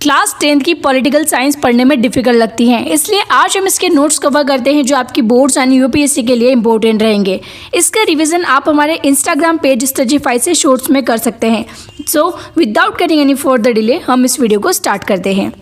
Class 10th की political science पढ़ने में डिफिकल्ट लगती हैं, इसलिए आज हम इसके नोट्स कवर करते हैं जो आपकी बोर्ड्स यानी यूपीएससी के लिए इंपॉर्टेंट रहेंगे। इसका रिवीजन आप हमारे इंस्टाग्राम पेज स्टडीफाई से शॉर्ट्स में कर सकते हैं। So without cutting any further delay हम इस वीडियो को स्टार्ट करते हैं।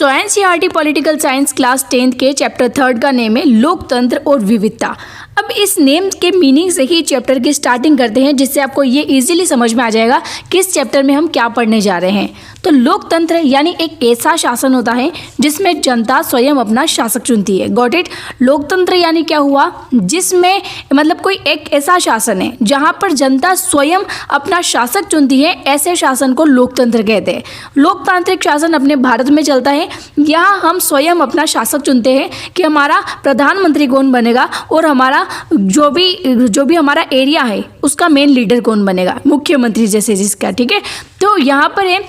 NCERT political science class 10th के चैप्टर 3 का नेम है लोकतंत्र और विविधता। अब इस नेम के मीनिंग से ही चैप्टर की स्टार्टिंग करते हैं, जिससे आपको ये इजीली समझ में आ जाएगा कि इस चैप्टर में हम क्या पढ़ने जा रहे हैं। तो लोकतंत्र यानी एक ऐसा शासन होता है जिसमें जनता स्वयं अपना शासक चुनती है। Got it. लोकतंत्र यानी क्या हुआ, जिसमें मतलब कोई एक ऐसा शासन है जहां पर जनता स्वयं अपना शासक चुनती है, ऐसे शासन को लोकतंत्र कहते हैं। लोकतांत्रिक शासन अपने भारत में चलता है, यहाँ हम स्वयं अपना शासक चुनते हैं कि हमारा प्रधानमंत्री कौन बनेगा और हमारा जो भी हमारा एरिया है उसका मेन लीडर कौन बनेगा, मुख्यमंत्री जैसे जिसका। ठीक है, तो यहाँ पर है।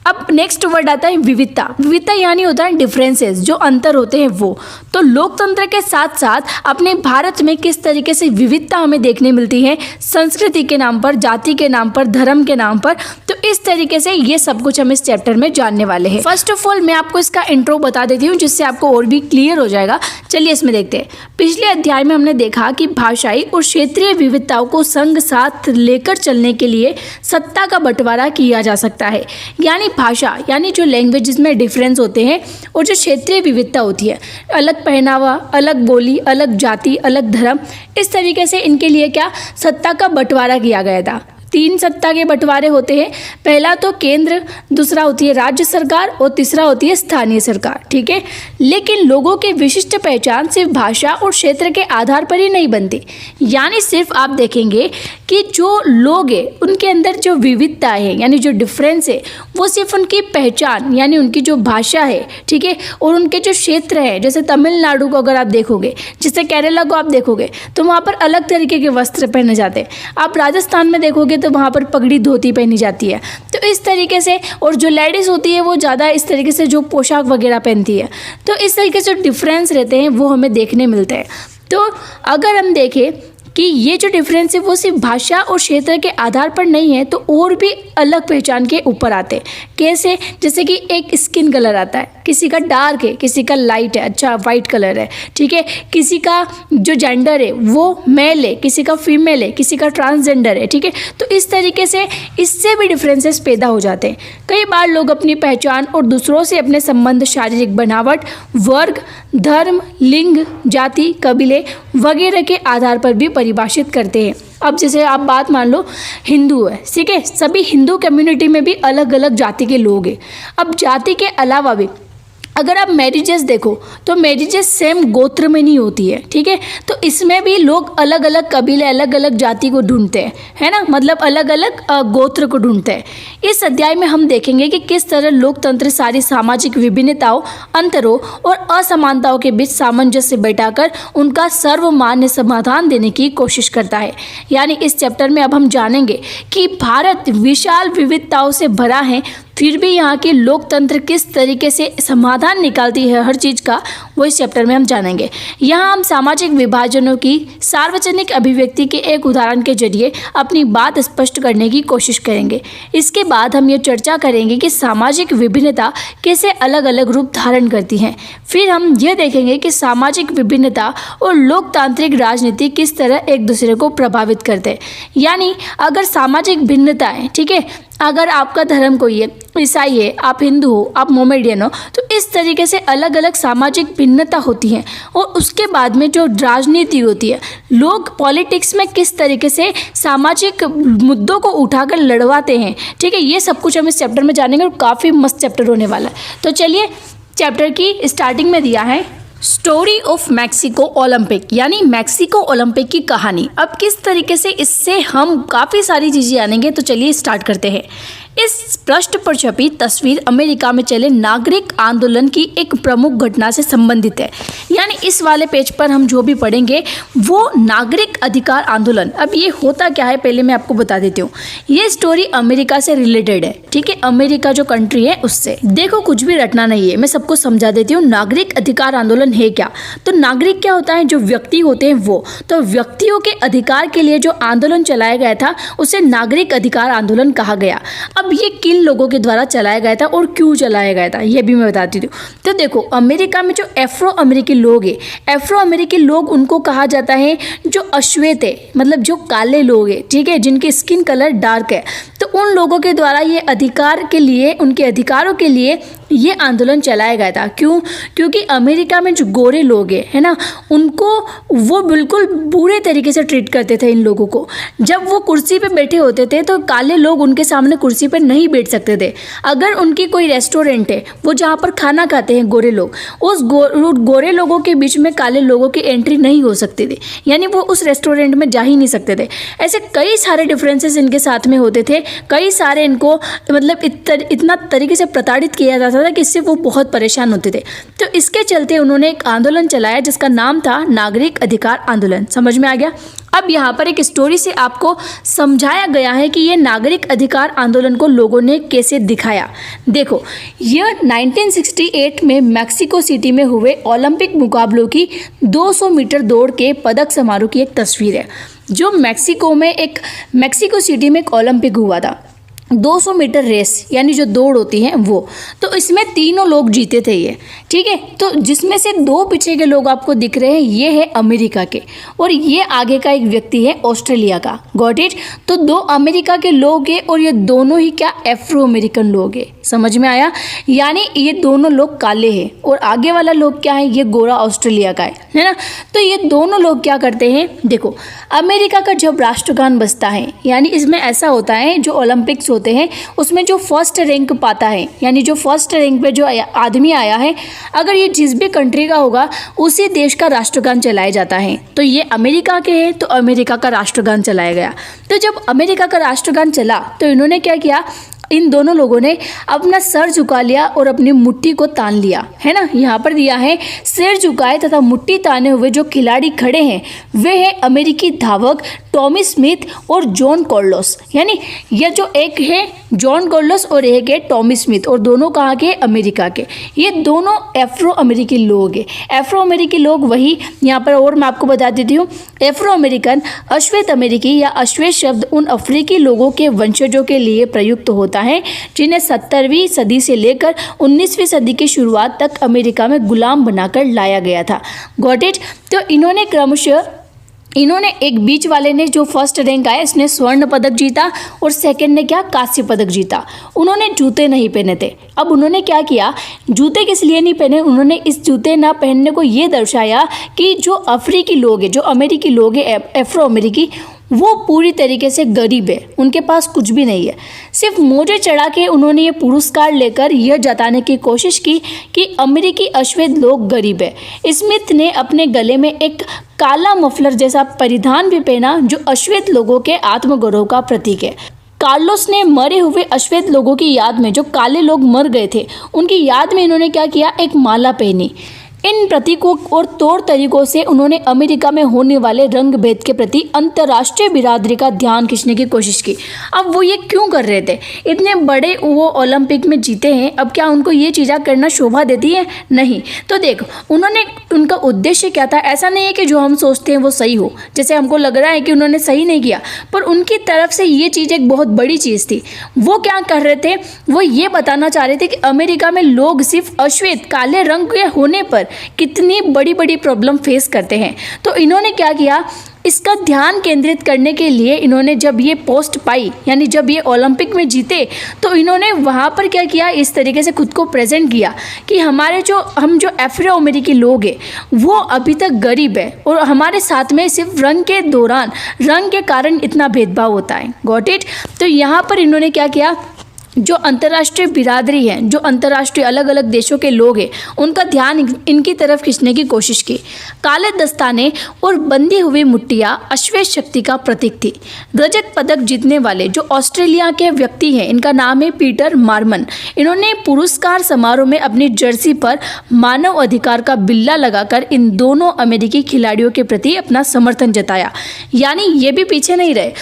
अब नेक्स्ट वर्ड आता है विविधता। विविधता यानी होता है डिफरेंसेस, जो अंतर होते हैं वो। तो लोकतंत्र के साथ साथ अपने भारत में किस तरीके से विविधता हमें देखने मिलती है, संस्कृति के नाम पर, जाति के नाम पर, धर्म के नाम पर। तो इस तरीके से ये सब कुछ हम इस चैप्टर में जानने वाले हैं। फर्स्ट ऑफ ऑल मैं आपको इसका इंट्रो बता देती हूँ, जिससे आपको और भी क्लियर हो जाएगा। चलिए इसमें देखते हैं। पिछले अध्याय में हमने देखा कि भाषाई और क्षेत्रीय विविधताओं को संग साथ लेकर चलने के लिए सत्ता का बंटवारा किया जा सकता है। यानी भाषा यानी जो लैंग्वेजेस में डिफरेंस होते हैं, और जो क्षेत्रीय विविधता होती है, अलग पहनावा, अलग बोली, अलग जाति, अलग धर्म, इस तरीके से इनके लिए क्या सत्ता का बंटवारा किया गया था। 3 सत्ता के बंटवारे होते हैं। पहला तो केंद्र, दूसरा होती है राज्य सरकार और तीसरा होती है स्थानीय सरकार। ठीक है, लेकिन लोगों की विशिष्ट पहचान सिर्फ भाषा और क्षेत्र के आधार पर ही नहीं बनती। यानी सिर्फ आप देखेंगे कि जो लोग हैं उनके अंदर जो विविधता है यानी जो डिफरेंस है, वो सिर्फ उनकी पहचान यानी उनकी जो भाषा है, ठीक है, और उनके जो क्षेत्र है, जैसे तमिलनाडु को अगर आप देखोगे, जैसे केरला को आप देखोगे तो वहाँ पर अलग तरीके के वस्त्र पहने जाते हैं। आप राजस्थान में देखोगे तो वहाँ पर पगड़ी धोती पहनी जाती है। तो इस तरीके से, और जो लेडीज़ होती है वो ज़्यादा इस तरीके से जो पोशाक वगैरह पहनती है। तो इस तरीके से जो डिफरेंस रहते हैं वो हमें देखने मिलते हैं। तो अगर हम देखें कि ये जो डिफरेंस है वो सिर्फ भाषा और क्षेत्र के आधार पर नहीं है, तो और भी अलग पहचान के ऊपर आते हैं। कैसे, जैसे कि एक स्किन कलर आता है, किसी का डार्क है, किसी का लाइट है, अच्छा वाइट कलर है, ठीक है, किसी का जो जेंडर है वो मेल है, किसी का फीमेल है, किसी का ट्रांसजेंडर है। ठीक है, तो इस तरीके से इससे भी डिफरेंसेस पैदा हो जाते हैं। कई बार लोग अपनी पहचान और दूसरों से अपने संबंध शारीरिक बनावट, वर्ग, धर्म, लिंग, जाति, कबीले वगैरह के आधार पर भी परिभाषित करते हैं। अब जैसे आप बात मान लो हिंदू है, ठीक है, सभी हिंदू कम्युनिटी में भी अलग अलग जाति के लोग हैं। अब जाति के अलावा भी अगर आप मैरिजेस देखो तो मैरिजेस सेम गोत्र में नहीं होती है। ठीक है, तो इसमें भी लोग अलग अलग कबीले, अलग अलग जाति को ढूंढते हैं, है ना, मतलब अलग अलग गोत्र को ढूंढते हैं। इस अध्याय में हम देखेंगे कि किस तरह लोकतंत्र सारी सामाजिक विभिन्नताओं, अंतरों और असमानताओं के बीच सामंजस्य बैठाकर उनका सर्वमान्य समाधान देने की कोशिश करता है। यानी इस चैप्टर में अब हम जानेंगे कि भारत विशाल विविधताओं से भरा है, फिर भी यहाँ की लोकतंत्र किस तरीके से समाधान निकालती है हर चीज़ का, वो इस चैप्टर में हम जानेंगे। यहाँ हम सामाजिक विभाजनों की सार्वजनिक अभिव्यक्ति के एक उदाहरण के जरिए अपनी बात स्पष्ट करने की कोशिश करेंगे। इसके बाद हम ये चर्चा करेंगे कि सामाजिक विभिन्नता कैसे अलग अलग रूप धारण करती हैं। फिर हम ये देखेंगे कि सामाजिक विभिन्नता और लोकतांत्रिक राजनीति किस तरह एक दूसरे को प्रभावित करते हैं। यानी अगर सामाजिक भिन्नता है, ठीक है, अगर आपका धर्म कोई है, ईसाई है, आप हिंदू हो, आप मोमेडियन हो, तो इस तरीके से अलग अलग सामाजिक भिन्नता होती है। और उसके बाद में जो राजनीति होती है, लोग पॉलिटिक्स में किस तरीके से सामाजिक मुद्दों को उठाकर लड़वाते हैं। ठीक है, ये सब कुछ हम इस चैप्टर में जानेंगे और काफ़ी मस्त चैप्टर होने वाला है। तो चलिए, चैप्टर की स्टार्टिंग में दिया है स्टोरी ऑफ मैक्सिको ओलंपिक, यानी मैक्सिको ओलंपिक की कहानी। अब किस तरीके से इससे हम काफ़ी सारी चीज़ें जानेंगे, तो चलिए स्टार्ट करते हैं। इस पृष्ठ पर छपी तस्वीर अमेरिका में चले नागरिक आंदोलन की एक प्रमुख घटना से संबंधित है। यानी इस वाले पेज पर हम जो भी पढ़ेंगे वो नागरिक अधिकार आंदोलन। अब ये होता क्या है पहले मैं आपको बता देती हूँ। ये स्टोरी अमेरिका से रिलेटेड है, ठीक है, अमेरिका जो कंट्री है उससे। देखो कुछ भी रटना नहीं है, मैं सबको समझा देती हूँ। नागरिक अधिकार आंदोलन है क्या, तो नागरिक क्या होता है, जो व्यक्ति होते हैं वो। तो व्यक्तियों के अधिकार के लिए जो आंदोलन चलाया गया था उसे नागरिक अधिकार आंदोलन कहा गया। अब अब ये किन लोगों के द्वारा चलाया गया था और क्यों चलाया गया था ये भी मैं बताती हूँ। तो देखो, अमेरिका में जो एफ्रो अमेरिकी लोग हैं, एफ्रो अमेरिकी लोग उनको कहा जाता है जो अश्वेत है, मतलब जो काले लोग हैं, ठीक है, जिनकी स्किन कलर डार्क है। तो उन लोगों के द्वारा ये अधिकार के लिए, उनके अधिकारों के लिए ये आंदोलन चलाया गया था। क्यों? क्योंकि अमेरिका में जो गोरे लोग हैं, है ना, उनको वो बिल्कुल बुरे तरीके से ट्रीट करते थे इन लोगों को। जब वो कुर्सी पे बैठे होते थे तो काले लोग उनके सामने कुर्सी पे नहीं बैठ सकते थे। अगर उनकी कोई रेस्टोरेंट है, वो जहाँ पर खाना खाते हैं गोरे लोग, उस गोरे लोगों के बीच में काले लोगों की एंट्री नहीं हो सकती थी, यानी वो उस रेस्टोरेंट में जा ही नहीं सकते थे। ऐसे कई सारे डिफरेंसेस इनके साथ में होते थे, कई सारे इनको मतलब इतना तरीके से प्रताड़ित किया जाता था कि इससे वो बहुत परेशान होते थे। तो इसके चलते उन्होंने एक आंदोलन चलाया जिसका नाम था नागरिक अधिकार आंदोलन। समझ में आ गया? अब यहाँ पर एक स्टोरी से आपको समझाया गया है कि ये नागरिक अधिकार आंदोलन को लोगों ने कैसे दिखाया। देखो, यह 1968 में मैक्सिको सिटी में हुए ओलंपिक मुकाबलों की 200 मीटर दौड़ के पदक समारोह की एक तस्वीर है, जो मैक्सिको सिटी में एक ओलंपिक हुआ था। 200 मीटर रेस यानी जो दौड़ होती है वो, तो इसमें तीनों लोग जीते थे ये, ठीक है। तो जिसमें से दो पीछे के लोग आपको दिख रहे हैं, ये है अमेरिका के, और ये आगे का एक व्यक्ति है ऑस्ट्रेलिया का। Got it? तो दो अमेरिका के लोग हैं और ये दोनों ही क्या एफ्रो अमेरिकन लोग हैं। समझ में आया? यानी ये दोनों लोग काले हैं और आगे वाला लोग क्या है, ये गोरा ऑस्ट्रेलिया का है ना। तो ये दोनों लोग क्या करते हैं, देखो, अमेरिका का जब राष्ट्रगान बजता है, यानी इसमें ऐसा होता है जो ओलंपिक्स होते हैं उसमें जो फर्स्ट रैंक पाता है, यानी जो फर्स्ट रैंक पे जो आदमी आया है, अगर ये जिस भी कंट्री का होगा उसी देश का राष्ट्रगान चलाया जाता है। तो ये अमेरिका के हैं तो अमेरिका का राष्ट्रगान चलाया गया। तो जब अमेरिका का राष्ट्रगान चला तो इन्होंने क्या किया, इन दोनों लोगों ने अपना सर झुका लिया और अपनी मुट्ठी को तान लिया, है ना। यहाँ पर दिया है, सिर झुकाए तथा मुट्ठी ताने हुए जो खिलाड़ी खड़े हैं वे हैं अमेरिकी धावक टॉमी स्मिथ और जॉन कार्लोस। यानी यह जो एक है जॉन कार्लोस और एक है टॉमी स्मिथ, और दोनों कहाँ के, अमेरिका के। ये दोनों एफ्रो अमेरिकी लोग हैं। एफ्रो अमेरिकी लोग वही, यहाँ पर और मैं आपको बता देती हूँ, एफ्रो अमेरिकन अश्वेत अमेरिकी या अश्वेत शब्द उन अफ्रीकी लोगों के वंशजों के लिए प्रयुक्त होता है जिन्हें 17वीं सदी से लेकर 19वीं सदी की शुरुआत तक अमेरिका में गुलाम बनाकर लाया गया था। Got it? तो इन्होंने एक बीच वाले ने जो फर्स्ट रैंक आया, इसने स्वर्ण पदक जीता और सेकंड ने क्या, कांस्य पदक जीता। उन्होंने जूते नहीं पहने थे। अब उन्होंने क्या किया, जूते किस लिए नहीं पहने, उन्होंने इस जूते ना पहनने को ये दर्शाया कि जो अफ्रीकी लोग हैं, जो अमेरिकी लोग हैं, एफ्रो अमेरिकी, वो पूरी तरीके से गरीब है, उनके पास कुछ भी नहीं है। सिर्फ मोजे चढ़ा के उन्होंने ये पुरस्कार लेकर यह जताने की कोशिश की कि अमेरिकी अश्वेत लोग गरीब है। स्मिथ ने अपने गले में एक काला मफलर जैसा परिधान भी पहना जो अश्वेत लोगों के आत्मगौरव का प्रतीक है। कार्लोस ने मरे हुए अश्वेत लोगों की याद में, जो काले लोग मर गए थे उनकी याद में इन्होंने क्या किया, एक माला पहनी। इन प्रतीकों और तौर तरीकों से उन्होंने अमेरिका में होने वाले रंग भेद के प्रति अंतर्राष्ट्रीय बिरादरी का ध्यान खींचने की कोशिश की। अब वो ये क्यों कर रहे थे, इतने बड़े वो ओलंपिक में जीते हैं, अब क्या उनको ये चीज़ें करना शोभा देती है? नहीं। तो देखो, उनका उद्देश्य क्या था, ऐसा नहीं है कि जो हम सोचते हैं वो सही हो, जैसे हमको लग रहा है कि उन्होंने सही नहीं किया, पर उनकी तरफ से ये चीज़ एक बहुत बड़ी चीज़ थी। वो क्या कर रहे थे, वो ये बताना चाह रहे थे कि अमेरिका में लोग सिर्फ अश्वेत काले रंग के होने पर कितनी बड़ी बड़ी प्रॉब्लम फेस करते हैं। तो इन्होंने क्या किया, इसका ध्यान केंद्रित करने के लिए इन्होंने जब ये पोस्ट पाई, यानी जब ये ओलंपिक में जीते, तो इन्होंने वहाँ पर क्या किया, इस तरीके से खुद को प्रेजेंट किया कि हम जो एफ्रो अमेरिकी लोग हैं वो अभी तक गरीब है और हमारे साथ में सिर्फ रंग के कारण इतना भेदभाव होता है। Got it? तो यहाँ पर इन्होंने क्या किया, जो अंतर्राष्ट्रीय बिरादरी है, जो अंतर्राष्ट्रीय अलग अलग देशों के लोग हैं, उनका ध्यान इनकी तरफ खींचने की कोशिश की। काले दस्ताने और बंधी हुई मुट्टियाँ अश्वेत शक्ति का प्रतीक थी। रजत पदक जीतने वाले जो ऑस्ट्रेलिया के व्यक्ति हैं, इनका नाम है पीटर मार्मन। इन्होंने पुरस्कार समारोह में अपनी जर्सी पर मानव अधिकार का बिल्ला लगाकर इन दोनों अमेरिकी खिलाड़ियों के प्रति अपना समर्थन जताया। यानी ये भी पीछे नहीं रहे,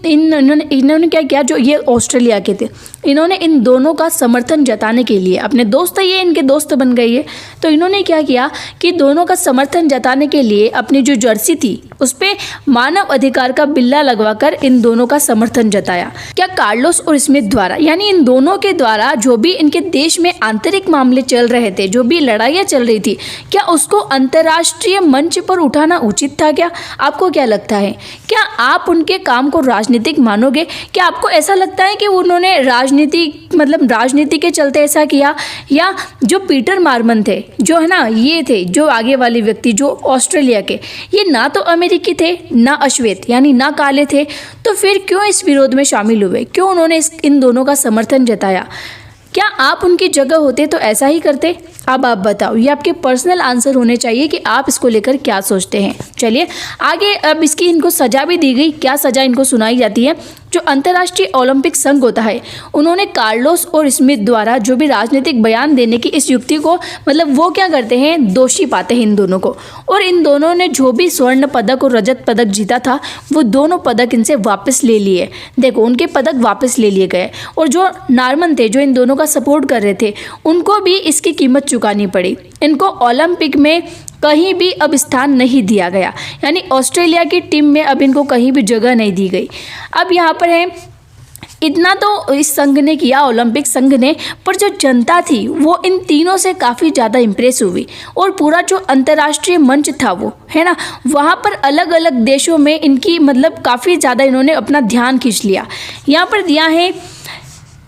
इन्होंने क्या किया, जो ये ऑस्ट्रेलिया के थे, इन्होंने इन दोनों का समर्थन जताने के लिए, अपने दोस्त ये इनके दोस्त बन गई है, तो इन्होंने क्या किया कि दोनों का समर्थन जताने के लिए अपनी जो जर्सी थी उस पे मानव अधिकार का बिल्ला लगवाकर इन दोनों का समर्थन जताया। क्या कार्लोस और स्मिथ द्वारा, यानी इन दोनों के द्वारा जो भी इनके देश में आंतरिक मामले चल रहे थे, जो भी लड़ाइयाँ चल रही थी, क्या उसको अंतर्राष्ट्रीय मंच पर उठाना उचित था? क्या आपको क्या लगता है? क्या आप उनके काम को राजनीतिक मानोगे? क्या आपको ऐसा लगता है कि उन्होंने राजनीति के चलते ऐसा किया? या जो पीटर मार्मन थे, जो है ना, ये थे जो आगे वाले व्यक्ति जो ऑस्ट्रेलिया के, ये ना तो अमेरिकी थे ना अश्वेत यानी ना काले थे, तो फिर क्यों इस विरोध में शामिल हुए? क्यों उन्होंने इन दोनों का समर्थन जताया? क्या आप उनकी जगह होते तो ऐसा ही करते? अब आप बताओ, ये आपके पर्सनल आंसर होने चाहिए कि आप इसको लेकर क्या सोचते हैं। चलिए आगे, अब इसकी इनको सज़ा भी दी गई। क्या सज़ा इनको सुनाई जाती है? जो अंतर्राष्ट्रीय ओलंपिक संघ होता है, उन्होंने कार्लोस और स्मिथ द्वारा जो भी राजनीतिक बयान देने की इस युक्ति को, वो क्या करते हैं, दोषी पाते हैं इन दोनों को, और इन दोनों ने जो भी स्वर्ण पदक और रजत पदक जीता था वो दोनों पदक इनसे वापस ले लिए। देखो, उनके पदक वापस ले लिए गए, और जो नार्मन थे, जो इन दोनों का सपोर्ट कर रहे थे, उनको भी इसकी कीमत चुकानी पड़ी। इनको ओलंपिक में कहीं भी अब स्थान नहीं दिया गया, यानी ऑस्ट्रेलिया की टीम में अब इनको कहीं भी जगह नहीं दी गई। अब यहाँ पर है, इतना तो इस संघ ने किया, ओलंपिक संघ ने, पर जो जनता थी वो इन तीनों से काफ़ी ज़्यादा इम्प्रेस हुई, और पूरा जो अंतर्राष्ट्रीय मंच था वो, है ना, वहाँ पर अलग अलग देशों में इनकी काफ़ी ज़्यादा इन्होंने अपना ध्यान खींच लिया। यहाँ पर दिया है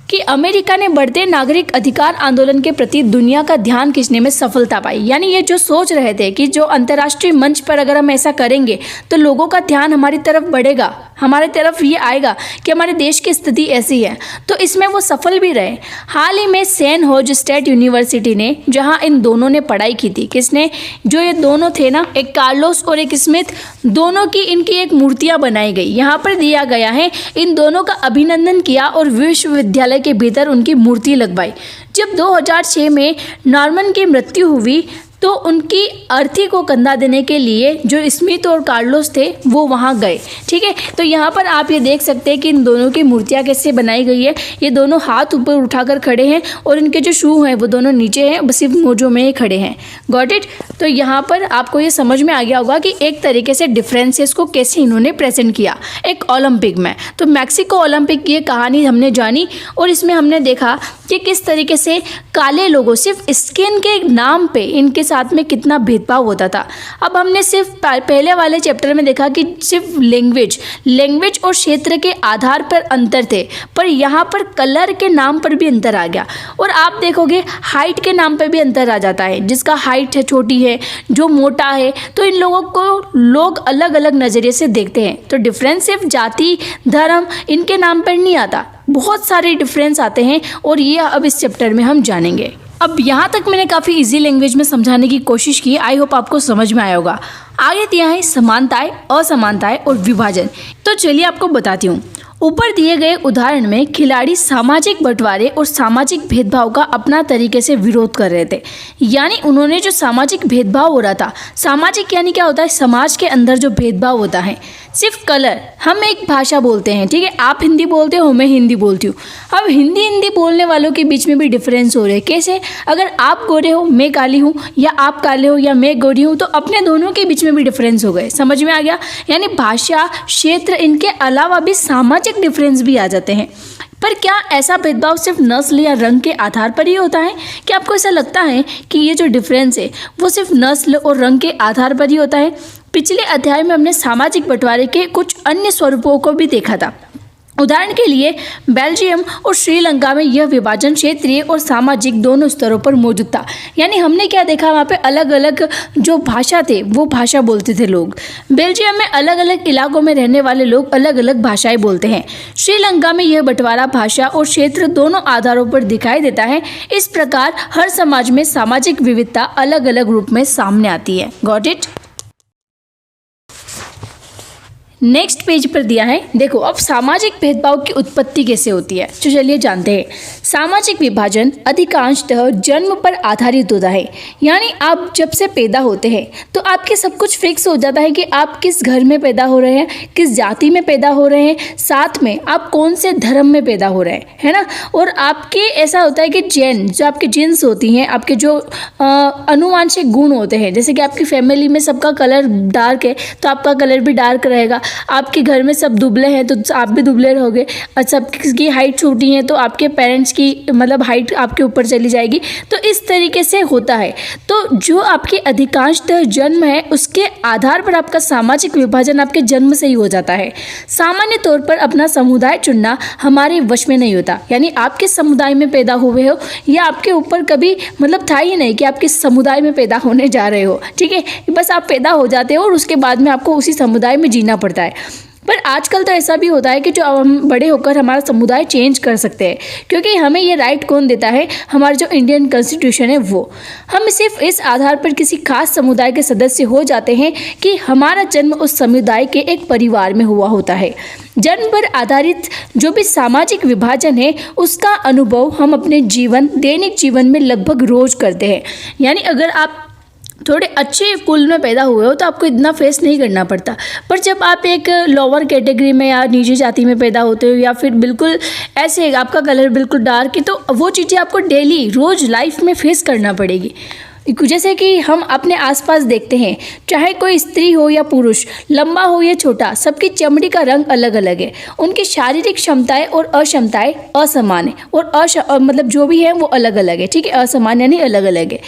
कि अमेरिका ने बढ़ते नागरिक अधिकार आंदोलन के प्रति दुनिया का ध्यान खींचने में सफलता पाई। यानी ये जो सोच रहे थे कि जो अंतर्राष्ट्रीय मंच पर अगर हम ऐसा करेंगे तो लोगों का ध्यान हमारी तरफ बढ़ेगा, हमारे तरफ ये आएगा कि हमारे देश की स्थिति ऐसी है, तो इसमें वो सफल भी रहे। हाल ही में सैन होज स्टेट यूनिवर्सिटी ने, जहाँ इन दोनों ने पढ़ाई की थी, किसने, जो ये दोनों थे ना, एक कार्लोस और एक स्मिथ, दोनों की इनकी एक मूर्तियाँ बनाई गई। यहाँ पर दिया गया है, इन दोनों का अभिनंदन किया और विश्वविद्यालय के भीतर उनकी मूर्ति लगवाई। जब 2006 में नॉर्मन की मृत्यु हुई तो उनकी अर्थी को कंधा देने के लिए जो स्मिथ और कार्लोस थे वो वहाँ गए। ठीक है, तो यहाँ पर आप ये देख सकते हैं कि इन दोनों की मूर्तियाँ कैसे बनाई गई है। ये दोनों हाथ ऊपर उठाकर खड़े हैं और इनके जो शू हैं वो दोनों नीचे हैं, बस सिर्फ मोजों में ही खड़े हैं। Got it? तो यहाँ पर आपको ये समझ में आ गया होगा कि एक तरीके से डिफरेंसेस को कैसे इन्होंने प्रेजेंट किया एक ओलंपिक में। तो मैक्सिको ओलंपिक की ये कहानी हमने जानी, और इसमें हमने देखा कि किस तरीके से काले लोगों, सिर्फ स्किन के नाम पे इनके साथ में कितना भेदभाव होता था। अब हमने सिर्फ पहले वाले चैप्टर में देखा कि सिर्फ लैंग्वेज और क्षेत्र के आधार पर अंतर थे, पर यहाँ पर कलर के नाम पर भी अंतर आ गया। और आप देखोगे हाइट के नाम पर भी अंतर आ जाता है, जिसका हाइट है छोटी है, जो मोटा है, तो इन लोगों को लोग अलग अलग नज़रिए से देखते हैं। तो डिफरेंस सिर्फ जाति, धर्म, इनके नाम पर नहीं आता, बहुत सारे डिफरेंस आते हैं, और ये अब इस चैप्टर में हम जानेंगे। अब यहाँ तक मैंने काफ़ी इजी लैंग्वेज में समझाने की कोशिश की, आई होप आपको समझ में आया होगा। आगे दिया है समानताएं, असमानताएं और विभाजन। तो चलिए आपको बताती हूँ। ऊपर दिए गए उदाहरण में खिलाड़ी सामाजिक बंटवारे और सामाजिक भेदभाव का अपना तरीके से विरोध कर रहे थे। यानी उन्होंने जो सामाजिक भेदभाव हो रहा था, सामाजिक यानी क्या होता है, समाज के अंदर जो भेदभाव होता है, सिर्फ कलर, हम एक भाषा बोलते हैं, ठीक है, आप हिंदी बोलते हो, मैं हिंदी बोलती हूँ, अब हिंदी बोलने वालों के बीच में भी डिफरेंस हो रहे हैं। कैसे? अगर आप गोरे हो, मैं काली हूँ, या आप काले हो या मैं गोरी हूँ, तो अपने दोनों के बीच में भी डिफरेंस हो गए। समझ में आ गया? यानी भाषा, क्षेत्र, इनके अलावा भी सामाजिक डिफरेंस भी आ जाते हैं। पर क्या ऐसा भेदभाव सिर्फ नस्ल या रंग के आधार पर ही होता है? क्या आपको ऐसा लगता है कि ये जो डिफरेंस है वो सिर्फ नस्ल और रंग के आधार पर ही होता है? पिछले अध्याय में हमने सामाजिक बंटवारे के कुछ अन्य स्वरूपों को भी देखा था। उदाहरण के लिए बेल्जियम और श्रीलंका में यह विभाजन क्षेत्रीय और सामाजिक दोनों स्तरों पर मौजूद था। यानी हमने क्या देखा, वहाँ पे अलग अलग जो भाषा थे वो भाषा बोलते थे लोग। बेल्जियम में अलग अलग इलाकों में रहने वाले लोग अलग अलग भाषाएं बोलते हैं। श्रीलंका में यह बंटवारा भाषा और क्षेत्र दोनों आधारों पर दिखाई देता है। इस प्रकार हर समाज में सामाजिक विविधता अलग अलग रूप में सामने आती है। Got it? नेक्स्ट पेज पर दिया है, देखो अब सामाजिक भेदभाव की उत्पत्ति कैसे होती है, तो चलिए जानते हैं। सामाजिक विभाजन अधिकांशतः जन्म पर आधारित होता है, यानी आप जब से पैदा होते हैं तो आपके सब कुछ फिक्स हो जाता है कि आप किस घर में पैदा हो रहे हैं, किस जाति में पैदा हो रहे हैं, साथ में आप कौन से धर्म में पैदा हो रहे हैं, है ना। और आपके ऐसा होता है कि जो आपकी जीन्स होती हैं, आपके जो अनुवांशिक गुण होते हैं, जैसे कि आपकी फैमिली में सबका कलर डार्क है तो आपका कलर भी डार्क रहेगा, आपके घर में सब दुबले हैं तो आप भी दुबले रहोगे, और सबकी हाइट छोटी है तो आपके पेरेंट्स की मतलब हाइट आपके ऊपर चली जाएगी। तो इस तरीके से होता है। तो जो आपकी अधिकांशतः जन्म है उसके आधार पर आपका सामाजिक विभाजन आपके जन्म से ही हो जाता है। सामान्य तौर पर अपना समुदाय चुनना हमारे वश में नहीं होता, यानी आप किस समुदाय में पैदा हुए हो या आपके ऊपर कभी मतलब था ही नहीं कि आप किस समुदाय में पैदा होने जा रहे हो, ठीक है। बस आप पैदा हो जाते हो और उसके बाद में आपको उसी समुदाय में जीना पड़ता है। पर आजकल तो ऐसा भी होता है कि जो हम बड़े होकर हमारा समुदाय चेंज कर सकते हैं, क्योंकि हमें ये राइट कौन देता है, हमारा जो इंडियन कॉन्स्टिट्यूशन है वो। हम सिर्फ इस आधार पर किसी खास समुदाय के सदस्य हो जाते हैं कि हमारा जन्म उस समुदाय के एक परिवार में हुआ होता है। जन्म पर आधारित जो भी सामाजिक विभाजन है उसका अनुभव हम अपने दैनिक जीवन में लगभग रोज करते हैं। यानी अगर आप थोड़े अच्छे कुल में पैदा हुए हो तो आपको इतना फेस नहीं करना पड़ता, पर जब आप एक लोअर कैटेगरी में या नीची जाति में पैदा होते हो या फिर बिल्कुल ऐसे आपका कलर बिल्कुल डार्क है तो वो चीज़ें आपको डेली रोज़ लाइफ में फेस करना पड़ेगी। जैसे कि हम अपने आसपास देखते हैं, चाहे कोई स्त्री हो या पुरुष, लंबा हो या छोटा, सबकी चमड़ी का रंग अलग अलग है, उनकी शारीरिक क्षमताएं और अक्षमताएं असमान है और मतलब जो भी है वो अलग अलग है, ठीक है। असमान यानी अलग अलग है।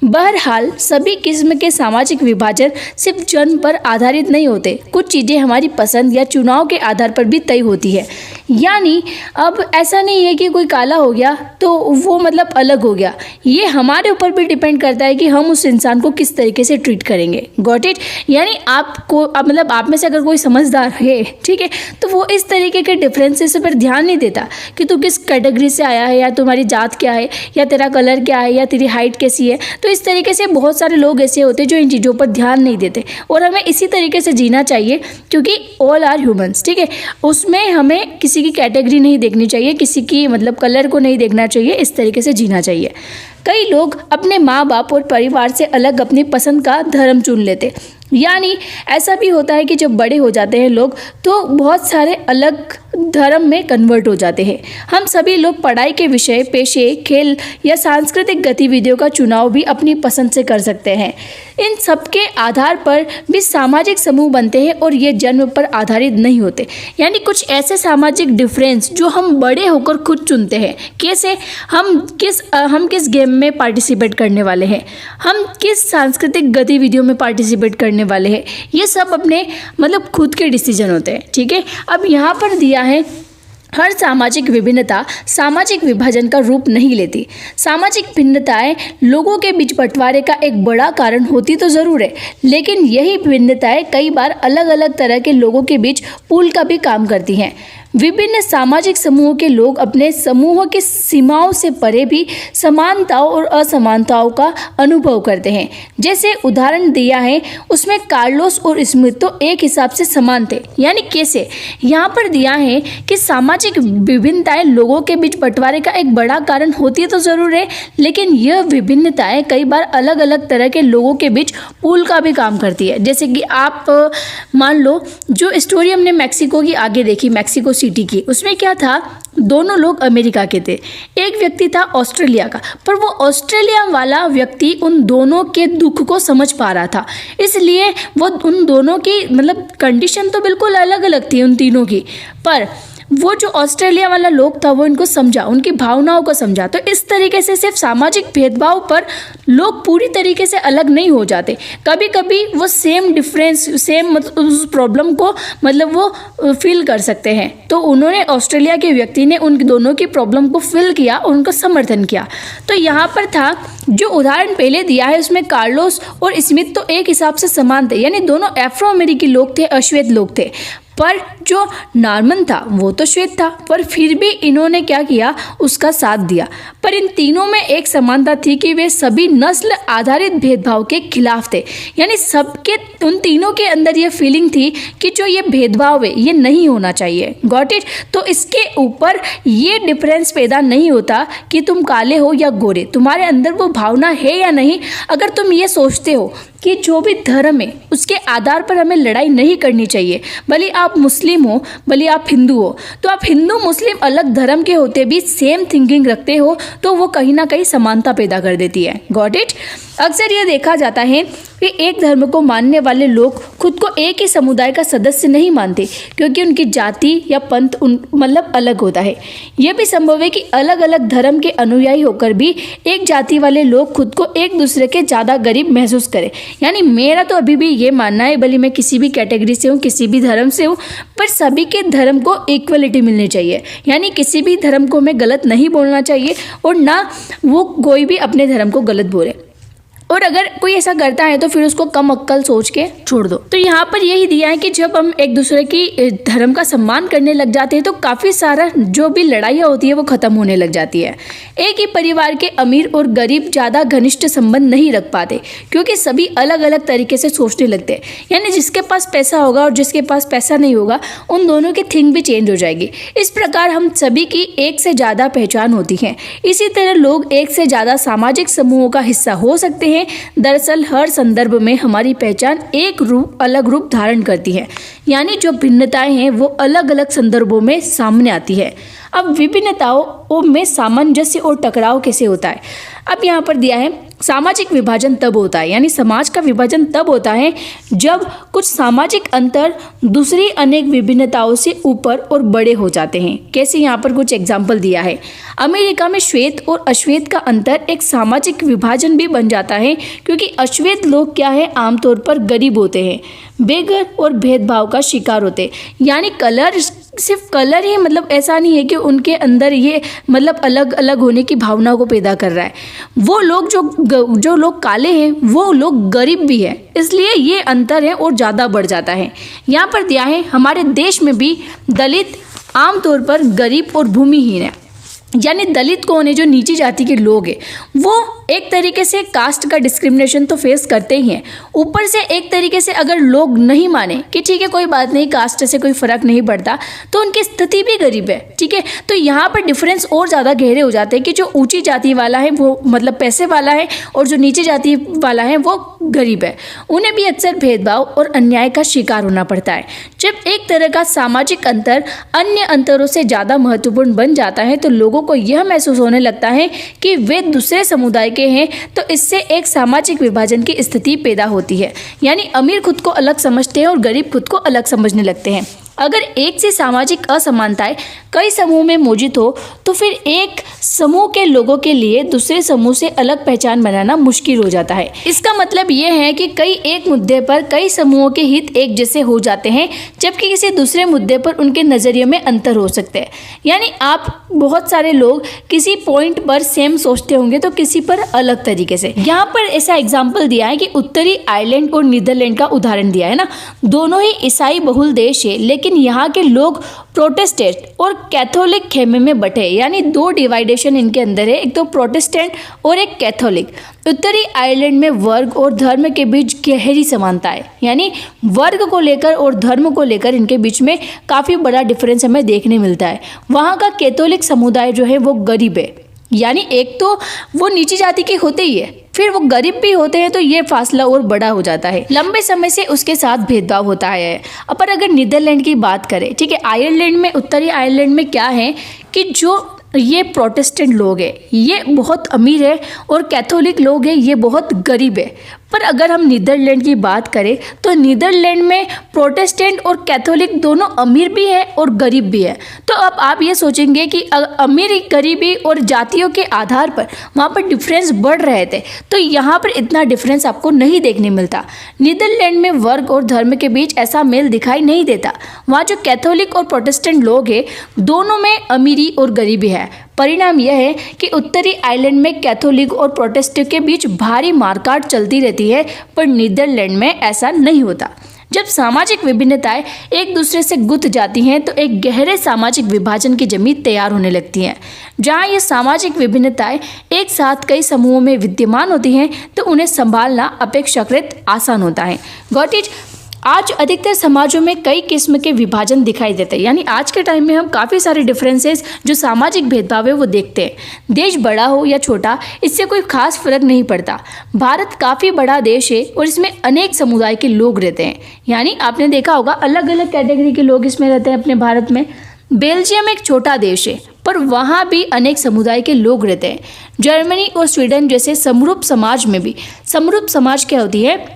बहरहाल सभी किस्म के सामाजिक विभाजन सिर्फ जन्म पर आधारित नहीं होते, कुछ चीज़ें हमारी पसंद या चुनाव के आधार पर भी तय होती है। यानी अब ऐसा नहीं है कि कोई काला हो गया तो वो मतलब अलग हो गया, ये हमारे ऊपर भी डिपेंड करता है कि हम उस इंसान को किस तरीके से ट्रीट करेंगे। Got it. यानी आपको मतलब आप में से अगर कोई समझदार है, ठीक है, तो वो इस तरीके के डिफरेंसेस पर ध्यान नहीं देता कि तू किस कैटेगरी से आया है या तुम्हारी जात क्या है या तेरा कलर क्या है या तेरी हाइट कैसी है। तो इस तरीके से बहुत सारे लोग ऐसे होते हैं जो इन चीज़ों पर ध्यान नहीं देते, और हमें इसी तरीके से जीना चाहिए क्योंकि ऑल आर ह्यूमंस, ठीक है। उसमें हमें किसी की कैटेगरी नहीं देखनी चाहिए, किसी की मतलब कलर को नहीं देखना चाहिए, इस तरीके से जीना चाहिए। कई लोग अपने माँ बाप और परिवार से अलग अपनी पसंद का धर्म चुन लेते, यानी ऐसा भी होता है कि जब बड़े हो जाते हैं लोग तो बहुत सारे अलग धर्म में कन्वर्ट हो जाते हैं। हम सभी लोग पढ़ाई के विषय, पेशे, खेल या सांस्कृतिक गतिविधियों का चुनाव भी अपनी पसंद से कर सकते हैं। इन सब के आधार पर भी सामाजिक समूह बनते हैं और ये जन्म पर आधारित नहीं होते। यानी कुछ ऐसे सामाजिक डिफरेंस जो हम बड़े होकर खुद चुनते हैं, कैसे हम किस गेम में पार्टिसिपेट करने वाले हैं, हम किस सांस्कृतिक गतिविधियों में पार्टिसिपेट करने वाले हैं, ये सब अपने मतलब खुद के डिसीजन होते हैं, ठीक है। अब यहाँ पर दिया है, हर सामाजिक विभिन्नता सामाजिक विभाजन का रूप नहीं लेती। सामाजिक भिन्नताएं लोगों के बीच बंटवारे का एक बड़ा कारण होती तो ज़रूर है, लेकिन यही भिन्नताएं कई बार अलग अलग तरह के लोगों के बीच पुल का भी काम करती हैं। विभिन्न सामाजिक समूहों के लोग अपने समूहों की सीमाओं से परे भी समानताओं और असमानताओं का अनुभव करते हैं। जैसे उदाहरण दिया है उसमें कार्लोस और स्मिथ तो एक हिसाब से समान थे। यानी कैसे, यहाँ पर दिया है कि सामाजिक विभिन्नताएं लोगों के बीच बंटवारे का एक बड़ा कारण होती तो ज़रूर है, लेकिन यह विभिन्नताएं कई बार अलग अलग तरह के लोगों के बीच पुल का भी काम करती है। जैसे कि आप मान लो जो स्टोरी हमने मैक्सिको की आगे देखी, मैक्सिको सिटी की, उसमें क्या था, दोनों लोग अमेरिका के थे, एक व्यक्ति था ऑस्ट्रेलिया का, पर वो ऑस्ट्रेलिया वाला व्यक्ति उन दोनों के दुख को समझ पा रहा था, इसलिए वो उन दोनों की मतलब कंडीशन तो बिल्कुल अलग अलग थी उन तीनों की, पर वो जो ऑस्ट्रेलिया वाला लोग था वो इनको समझा, उनकी भावनाओं को समझा। तो इस तरीके से सिर्फ सामाजिक भेदभाव पर लोग पूरी तरीके से अलग नहीं हो जाते, कभी कभी वो सेम उस प्रॉब्लम को मतलब वो फील कर सकते हैं। तो उन्होंने ऑस्ट्रेलिया के व्यक्ति ने उन दोनों की प्रॉब्लम को फील किया और उनका समर्थन किया। तो यहाँ पर था जो उदाहरण पहले दिया है उसमें कार्लोस और स्मिथ तो एक हिसाब से समान थे, यानी दोनों अफ्रो अमेरिकी लोग थे, अश्वेत लोग थे, पर जो नॉर्मन था वो तो श्वेत था, पर फिर भी इन्होंने क्या किया, उसका साथ दिया। पर इन तीनों में एक समानता थी कि वे सभी नस्ल आधारित भेदभाव के खिलाफ थे। यानी सबके, उन तीनों के अंदर ये फीलिंग थी कि जो ये भेदभाव है ये नहीं होना चाहिए। Got it. तो इसके ऊपर ये डिफरेंस पैदा नहीं होता कि तुम काले हो या गोरे, तुम्हारे अंदर वो भावना है या नहीं। अगर तुम ये सोचते हो कि जो भी धर्म है उसके आधार पर हमें लड़ाई नहीं करनी चाहिए, भले आप मुस्लिम हो भले आप हिंदू हो, तो आप हिंदू मुस्लिम अलग धर्म के होते भी सेम थिंकिंग रखते हो तो वो कहीं ना कहीं समानता पैदा कर देती है। Got it. अक्सर ये देखा जाता है कि एक धर्म को मानने वाले लोग खुद को एक ही समुदाय का सदस्य नहीं मानते क्योंकि उनकी जाति या पंथ मतलब अलग होता है। यह भी संभव है कि अलग अलग धर्म के अनुयायी होकर भी एक जाति वाले लोग खुद को एक दूसरे के ज़्यादा गरीब महसूस करें। यानी मेरा तो अभी भी ये मानना है, भले मैं किसी भी कैटेगरी से हूँ, किसी भी धर्म से हूँ, पर सभी के धर्म को इक्वलिटी मिलनी चाहिए। यानी किसी भी धर्म को हमें गलत नहीं बोलना चाहिए और ना वो कोई भी अपने धर्म को गलत बोले। और अगर कोई ऐसा करता है तो फिर उसको कम अक्ल सोच के छोड़ दो। तो यहाँ पर यही दिया है कि जब हम एक दूसरे की धर्म का सम्मान करने लग जाते हैं तो काफ़ी सारा जो भी लड़ाइयाँ होती है वो ख़त्म होने लग जाती है। एक ही परिवार के अमीर और गरीब ज़्यादा घनिष्ठ संबंध नहीं रख पाते क्योंकि सभी अलग अलग तरीके से सोचने लगते हैं। यानी जिसके पास पैसा होगा और जिसके पास पैसा नहीं होगा, उन दोनों की थिंक भी चेंज हो जाएगी। इस प्रकार हम सभी की एक से ज़्यादा पहचान होती है। इसी तरह लोग एक से ज़्यादा सामाजिक समूहों का हिस्सा हो सकते हैं। दरअसल हर संदर्भ में हमारी पहचान एक अलग रूप धारण करती है। यानी जो भिन्नताएं हैं वो अलग अलग संदर्भों में सामने आती है। अब विभिन्नताओं में सामंजस्य और टकराव कैसे होता है, अब यहाँ पर दिया है सामाजिक विभाजन तब होता है। यानी समाज का विभाजन तब होता है जब कुछ सामाजिक अंतर दूसरी अनेक विभिन्नताओं से ऊपर और बड़े हो जाते हैं। कैसे, यहाँ पर कुछ एग्जाम्पल दिया है। अमेरिका में श्वेत और अश्वेत का अंतर एक सामाजिक विभाजन भी बन जाता है क्योंकि अश्वेत लोग क्या है, आमतौर पर गरीब होते हैं, बेघर और भेदभाव का शिकार होते हैं। यानी कलर, सिर्फ कलर ही मतलब ऐसा नहीं है कि उनके अंदर ये मतलब अलग अलग होने की भावना को पैदा कर रहा है। वो लोग जो लोग काले हैं वो लोग गरीब भी है, इसलिए ये अंतर है और ज़्यादा बढ़ जाता है। यहाँ पर दिया है हमारे देश में भी दलित आमतौर पर गरीब और भूमिहीन है। यानी दलित कौन है, जो नीची जाति के लोग हैं, वो एक तरीके से कास्ट का डिस्क्रिमिनेशन तो फेस करते ही हैं। ऊपर से एक तरीके से अगर लोग नहीं माने कि ठीक है कोई बात नहीं, कास्ट से कोई फर्क नहीं पड़ता, तो उनकी स्थिति भी गरीब है। ठीक है, तो यहाँ पर डिफरेंस और ज़्यादा गहरे हो जाते हैं कि जो ऊंची जाति वाला है वो मतलब पैसे वाला है और जो नीची जाति वाला है वो गरीब है। उन्हें भी अक्सर भेदभाव और अन्याय का शिकार होना पड़ता है। जब एक तरह का सामाजिक अंतर अन्य अंतरों से ज़्यादा महत्वपूर्ण बन जाता है तो लोगों को यह महसूस होने लगता है कि वे दूसरे समुदाय के हैं, तो इससे एक सामाजिक विभाजन की स्थिति पैदा होती है। यानी अमीर खुद को अलग समझते हैं और गरीब खुद को अलग समझने लगते हैं। अगर एक से सामाजिक असमानताएं कई समूह में मौजूद हो तो फिर एक समूह के लोगों के लिए दूसरे समूह से अलग पहचान बनाना मुश्किल हो जाता है। इसका मतलब ये है कि कई एक मुद्दे पर कई समूहों के हित एक जैसे हो जाते हैं, जबकि किसी दूसरे मुद्दे पर उनके नज़रिए में अंतर हो सकते हैं। यानी आप बहुत सारे लोग किसी पॉइंट पर सेम सोचते होंगे तो किसी पर अलग तरीके से। यहाँ पर ऐसा एग्जाम्पल दिया है कि उत्तरी आयरलैंड और नीदरलैंड का उदाहरण दिया है ना। दोनों ही ईसाई बहुल देश है, लेकिन यहाँ के लोग प्रोटेस्टेंट और कैथोलिक खेमे में बटे। यानी दो डिवाइडेशन इनके अंदर है, एक तो प्रोटेस्टेंट और एक कैथोलिक। उत्तरी आयरलैंड में वर्ग और धर्म के बीच गहरी समानता है। यानी वर्ग को लेकर और धर्म को लेकर इनके बीच में काफ़ी बड़ा डिफरेंस हमें देखने मिलता है। वहाँ का कैथोलिक समुदाय जो है वो गरीब है, यानी एक तो वो नीची जाति के होते ही है, फिर वो गरीब भी होते हैं, तो ये फासला और बड़ा हो जाता है। लंबे समय से उसके साथ भेदभाव होता है। पर अगर नीदरलैंड की बात करें, ठीक है, आयरलैंड में, उत्तरी आयरलैंड में क्या है कि जो ये प्रोटेस्टेंट लोग हैं ये बहुत अमीर है और कैथोलिक लोग हैं ये बहुत गरीब है। पर अगर हम नीदरलैंड की बात करें तो नीदरलैंड में प्रोटेस्टेंट और कैथोलिक दोनों अमीर भी है और गरीब भी है। तो अब आप ये सोचेंगे कि अमीरी गरीबी और जातियों के आधार पर वहाँ पर डिफरेंस बढ़ रहे थे, तो यहाँ पर इतना डिफरेंस आपको नहीं देखने मिलता। नीदरलैंड में वर्ग और धर्म के बीच ऐसा मेल दिखाई नहीं देता। वहाँ जो कैथोलिक और प्रोटेस्टेंट लोग हैं दोनों में अमीरी और गरीबी है। परिणाम यह है कि उत्तरी आयरलैंड में कैथोलिक और प्रोटेस्टेंट के बीच भारी मारकाट चलती रहती है, पर नीदरलैंड में ऐसा नहीं होता। जब सामाजिक विभिन्नताएं एक दूसरे से गुंथ जाती हैं तो एक गहरे सामाजिक विभाजन की जमीन तैयार होने लगती है। जहां ये सामाजिक विभिन्नताएं एक साथ कई समूहों में विद्यमान होती हैं तो उन्हें संभालना अपेक्षाकृत आसान होता है। Got it. आज अधिकतर समाजों में कई किस्म के विभाजन दिखाई देते हैं, यानी आज के टाइम में हम काफ़ी सारे डिफरेंसेस जो सामाजिक भेदभाव है वो देखते हैं। देश बड़ा हो या छोटा इससे कोई खास फर्क नहीं पड़ता। भारत काफ़ी बड़ा देश है और इसमें अनेक समुदाय के लोग रहते हैं, यानी आपने देखा होगा अलग अलग कैटेगरी के लोग इसमें रहते हैं अपने भारत में। बेल्जियम एक छोटा देश है पर वहाँ भी अनेक समुदाय के लोग रहते हैं। जर्मनी और स्वीडन जैसे समरूप समाज में भी, समरूप समाज क्या होती है,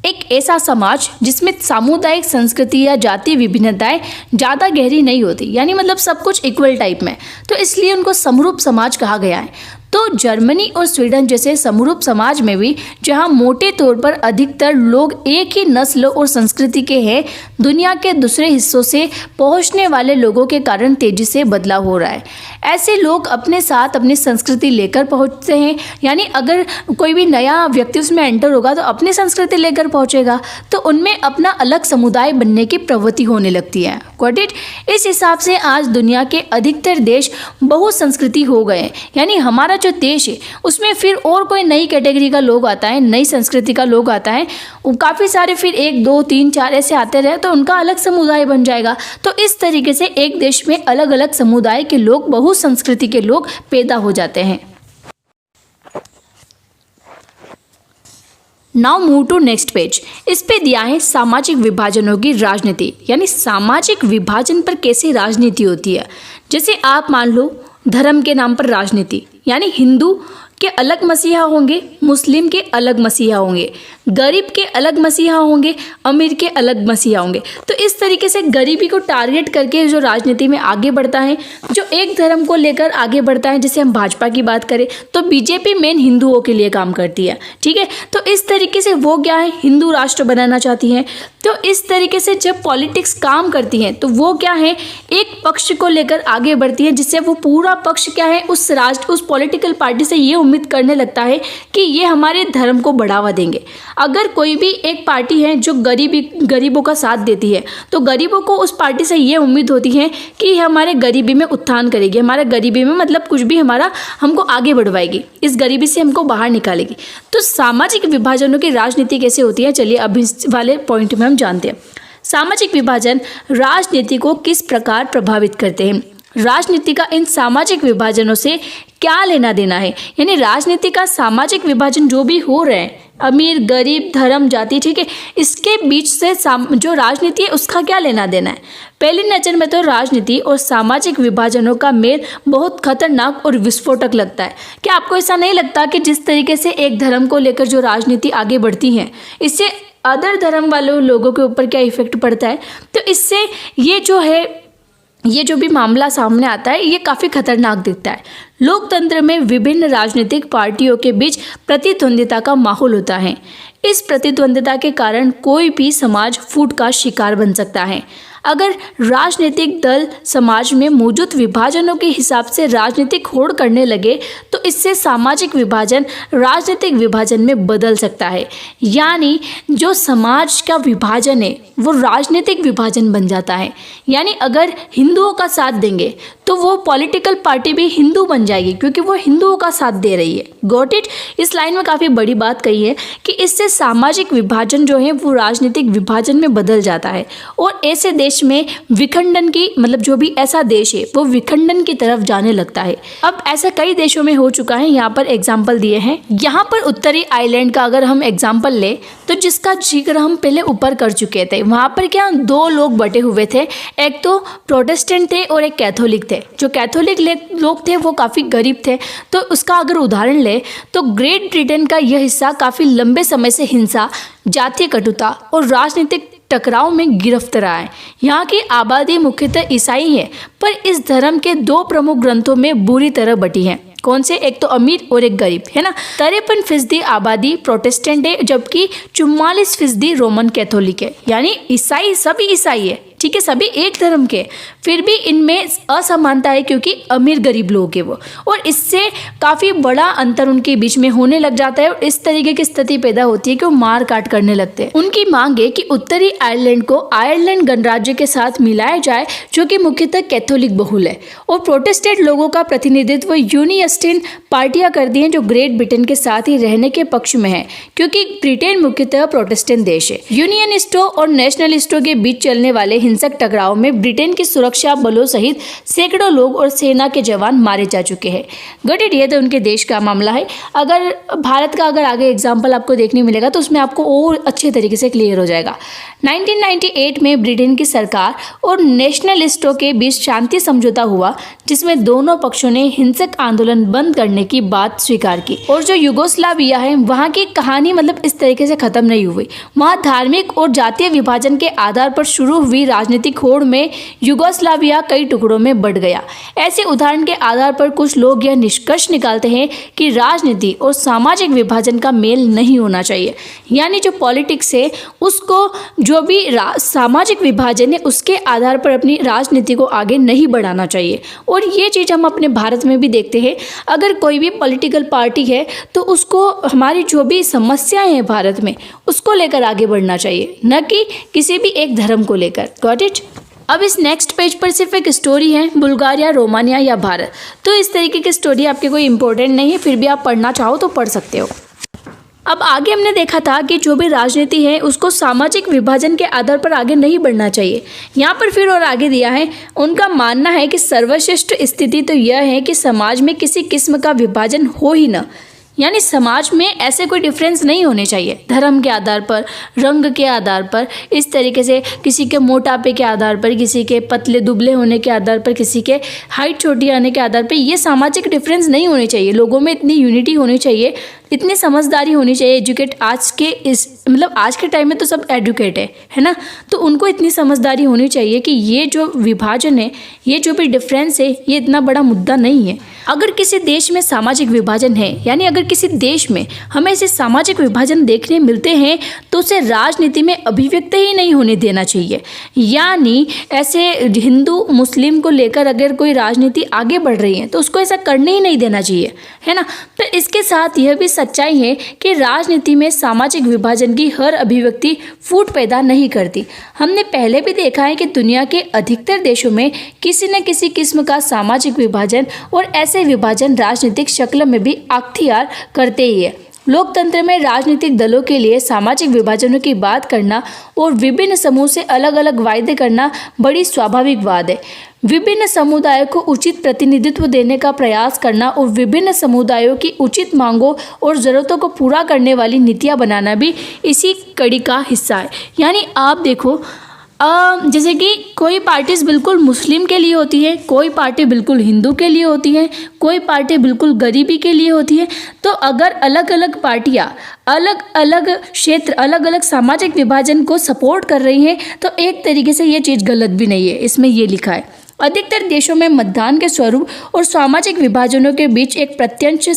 एक ऐसा समाज जिसमें सामुदायिक संस्कृति या जाति विभिन्नताएं ज़्यादा गहरी नहीं होती, यानी मतलब सब कुछ इक्वल टाइप में, तो इसलिए उनको समरूप समाज कहा गया है। तो जर्मनी और स्वीडन जैसे समरूप समाज में भी जहां मोटे तौर पर अधिकतर लोग एक ही नस्ल और संस्कृति के हैं, दुनिया के दूसरे हिस्सों से पहुंचने वाले लोगों के कारण तेजी से बदलाव हो रहा है। ऐसे लोग अपने साथ अपनी संस्कृति लेकर पहुंचते हैं, यानी अगर कोई भी नया व्यक्ति उसमें एंटर होगा तो अपनी संस्कृति लेकर पहुंचेगा, तो उनमें अपना अलग समुदाय बनने की प्रवृत्ति होने लगती है। Got it. इस हिसाब से आज दुनिया के अधिकतर देश बहुसंस्कृति हो गए, यानी हमारा जो देश है उसमें फिर और कोई नई कैटेगरी का लोग आता है, नई संस्कृति का लोग आता है, काफ़ी सारे फिर 1 2 3 4 ऐसे आते रहे तो उनका अलग समुदाय बन जाएगा। तो इस तरीके से एक देश में अलग अलग समुदाय के लोग, बहुसंस्कृति के लोग पैदा हो जाते हैं। Now move to next page. इस पे दिया है सामाजिक विभाजनों की राजनीति, यानी सामाजिक विभाजन पर कैसे राजनीति होती है। जैसे आप मान लो धर्म के नाम पर राजनीति, यानी हिंदू के अलग मसीहा होंगे, मुस्लिम के अलग मसीहा होंगे, गरीब के अलग मसीहा होंगे, अमीर के अलग मसीहा होंगे। तो इस तरीके से गरीबी को टारगेट करके जो राजनीति में आगे बढ़ता है, जो एक धर्म को लेकर आगे बढ़ता है, जैसे हम भाजपा की बात करें तो बीजेपी मेन हिंदुओं के लिए काम करती है, ठीक है। तो इस तरीके से वो क्या है, हिंदू राष्ट्र बनाना चाहती हैं। तो इस तरीके से जब पॉलिटिक्स काम करती है तो वो क्या है, एक पक्ष को लेकर आगे बढ़ती है, जिससे वो पूरा पक्ष क्या है उस पॉलिटिकल पार्टी से ये उम्मीद करने लगता है कि ये हमारे धर्म को बढ़ावा देंगे। अगर कोई भी एक पार्टी है जो गरीबों का साथ देती है तो गरीबों को उस पार्टी से ये उम्मीद होती है कि हमारे गरीबी में उत्थान करेगी, हमारे गरीबी में मतलब कुछ भी हमको आगे बढ़वाएगी, इस गरीबी से हमको बाहर निकालेगी। तो सामाजिक विभाजनों की राजनीति कैसे होती है, चलिए अब इस वाले पॉइंट में हम जानते हैं। सामाजिक विभाजन राजनीति को किस प्रकार प्रभावित करते हैं, राजनीति का इन सामाजिक विभाजनों से क्या लेना देना है, यानी राजनीति का सामाजिक विभाजन जो भी हो रहे हैं, अमीर गरीब धर्म जाति, ठीक है, इसके बीच से जो राजनीति है उसका क्या लेना देना है। पहली नज़र में तो राजनीति और सामाजिक विभाजनों का मेल बहुत खतरनाक और विस्फोटक लगता है। क्या आपको ऐसा नहीं लगता कि जिस तरीके से एक धर्म को लेकर जो राजनीति आगे बढ़ती है इससे अदर धर्म वाले लोगों के ऊपर क्या इफेक्ट पड़ता है। तो इससे ये जो भी मामला सामने आता है ये काफ़ी खतरनाक दिखता है। लोकतंत्र में विभिन्न राजनीतिक पार्टियों के बीच प्रतिद्वंदिता का माहौल होता है। इस प्रतिद्वंदिता के कारण कोई भी समाज फूट का शिकार बन सकता है। अगर राजनीतिक दल समाज में मौजूद विभाजनों के हिसाब से राजनीतिक होड़ करने लगे तो इससे सामाजिक विभाजन राजनीतिक विभाजन में बदल सकता है, यानी जो समाज का विभाजन है वो राजनीतिक विभाजन बन जाता है। यानी अगर हिंदुओं का साथ देंगे तो वो पॉलिटिकल पार्टी भी हिंदू बन जाएगी क्योंकि वो हिंदुओं का साथ दे रही है। Got it. इस लाइन में काफ़ी बड़ी बात कही है कि इससे सामाजिक विभाजन जो है वो राजनीतिक विभाजन में बदल जाता है और ऐसे देश में विखंडन की मतलब जो भी ऐसा देश है वो विखंडन की तरफ जाने लगता है। अब ऐसा कई देशों में हो चुका है, यहाँ पर एग्जाम्पल दिए हैं। यहाँ पर उत्तरी आयरलैंड का अगर हम एग्जाम्पल ले तो जिसका जिक्र हम पहले ऊपर कर चुके थे, वहाँ पर क्या 2 लोग बटे हुए थे, एक तो प्रोटेस्टेंट थे और एक कैथोलिक थे। जो कैथोलिक लोग थे वो काफ़ी गरीब थे। तो उसका अगर उदाहरण ले तो ग्रेट ब्रिटेन का यह हिस्सा काफ़ी लंबे समय से हिंसा, जातीय कटुता और राजनीतिक टकराव में गिरफ्त रहा है। यहाँ की आबादी मुख्यतः ईसाई है, पर इस धर्म के 2 प्रमुख ग्रंथों में बुरी तरह बटी है। कौन से, एक तो अमीर और एक गरीब, है ना। 53% आबादी प्रोटेस्टेंट है जबकि 44% रोमन कैथोलिक है, यानी ईसाई सभी ईसाई है, ठीक है, सभी एक धर्म के, फिर भी इनमें असमानता है क्योंकि अमीर गरीब लोग हैं वो, और इससे काफ़ी बड़ा अंतर उनके बीच में होने लग जाता है और इस तरीके की स्थिति पैदा होती है कि वो मार काट करने लगते हैं। उनकी मांग है कि उत्तरी आयरलैंड को आयरलैंड गणराज्य के साथ मिलाया जाए जो कि मुख्यतः कैथोलिक बहुल है, और प्रोटेस्टेंट लोगों का प्रतिनिधित्व यूनियस्टिन पार्टियां करती हैं जो ग्रेट ब्रिटेन के साथ ही रहने के पक्ष में है क्योंकि ब्रिटेन मुख्यतः प्रोटेस्टेंट देश है। यूनियनिस्टों और नेशनलिस्टों के बीच चलने वाले हिंसक टकराव में ब्रिटेन की सुरक्षा बलों सहित सैकड़ों लोग और सेना के जवान मारे जा चुके हैं। गठित ये तो उनके देश का मामला है। अगर भारत का अगर आगे एग्जाम्पल आपको देखने मिलेगा तो उसमें आपको और अच्छे तरीके से क्लियर हो जाएगा। 1998 में ब्रिटेन की सरकार और नेशनलिस्टों के बीच शांति समझौता हुआ जिसमें दोनों पक्षों ने हिंसक आंदोलन बंद करने की बात स्वीकार की, और जो युगोस्लाविया है वहाँ की कहानी मतलब इस तरीके से खत्म नहीं हुई। वहाँ धार्मिक और जातीय विभाजन के आधार पर शुरू हुई राजनीतिक होड़ में युगोस्लाविया कई टुकड़ों में बढ़ गया। ऐसे उदाहरण के आधार पर कुछ लोग यह निष्कर्ष निकालते हैं कि राजनीति और सामाजिक विभाजन का मेल नहीं होना चाहिए, यानी जो पॉलिटिक्स है उसको जो भी सामाजिक विभाजन है उसके आधार पर अपनी राजनीति को आगे नहीं बढ़ाना चाहिए। और ये चीज़ हम अपने भारत में भी देखते हैं। अगर कोई भी पॉलिटिकल पार्टी है तो उसको हमारी जो भी समस्याएं हैं भारत में उसको लेकर आगे बढ़ना चाहिए, न कि किसी भी एक धर्म को लेकर। Got it? अब इस नेक्स्ट पेज पर सिर्फ एक स्टोरी है, बुल्गारिया, रोमानिया या भारत। तो इस तरीके की स्टोरी आपके कोई इंपॉर्टेंट नहीं है, फिर भी आप पढ़ना चाहो तो पढ़ सकते हो। अब आगे हमने देखा था कि जो भी राजनीति है उसको सामाजिक विभाजन के आधार पर आगे नहीं बढ़ना चाहिए। यहाँ पर फिर और आगे दिया है, उनका मानना है कि सर्वश्रेष्ठ स्थिति तो यह है कि समाज में किसी किस्म का विभाजन हो ही न, यानी समाज में ऐसे कोई डिफरेंस नहीं होने चाहिए धर्म के आधार पर, रंग के आधार पर, इस तरीके से किसी के मोटापे के आधार पर, किसी के पतले दुबले होने के आधार पर, किसी के हाइट छोटी आने के आधार पर, ये सामाजिक डिफरेंस नहीं होने चाहिए। लोगों में इतनी यूनिटी होनी चाहिए, इतनी समझदारी होनी चाहिए। एजुकेट आज के इस मतलब आज के टाइम में तो सब एडुकेट है ना, तो उनको इतनी समझदारी होनी चाहिए कि ये जो विभाजन है, ये जो भी डिफरेंस है, ये इतना बड़ा मुद्दा नहीं है। अगर किसी देश में सामाजिक विभाजन है, यानी अगर किसी देश में हमें ऐसे सामाजिक विभाजन देखने मिलते हैं तो उसे राजनीति में अभिव्यक्त ही नहीं होने देना चाहिए। यानी ऐसे हिंदू मुस्लिम को लेकर अगर कोई राजनीति आगे बढ़ रही है तो उसको ऐसा करने ही नहीं देना चाहिए, है ना। तो इसके साथ यह भी सच्चाई है कि राजनीति में सामाजिक विभाजन की हर अभिव्यक्ति फूट पैदा नहीं करती। हमने पहले भी देखा है कि दुनिया के अधिकतर देशों में किसी न किसी किस्म का सामाजिक विभाजन और ऐसे विभाजन राजनीतिक शक्ल में भी अख्तियार करते ही है। लोकतंत्र में राजनीतिक दलों के लिए सामाजिक विभाजनों की बात करना और विभिन्न समूह से अलग अलग वायदे करना बड़ी स्वाभाविक बात है। विभिन्न समुदायों को उचित प्रतिनिधित्व देने का प्रयास करना और विभिन्न समुदायों की उचित मांगों और ज़रूरतों को पूरा करने वाली नीतियाँ बनाना भी इसी कड़ी का हिस्सा है। यानी आप देखो, जैसे कि कोई पार्टीज बिल्कुल मुस्लिम के लिए होती है, कोई पार्टी बिल्कुल हिंदू के लिए होती है, कोई पार्टी बिल्कुल गरीबी के लिए होती है। तो अगर अलग अलग पार्टियां अलग अलग क्षेत्र, अलग अलग सामाजिक विभाजन को सपोर्ट कर रही हैं तो एक तरीके से ये चीज़ गलत भी नहीं है। इसमें ये लिखा है, अधिकतर देशों में मतदान के स्वरूप और सामाजिक विभाजनों के बीच एक प्रत्यक्ष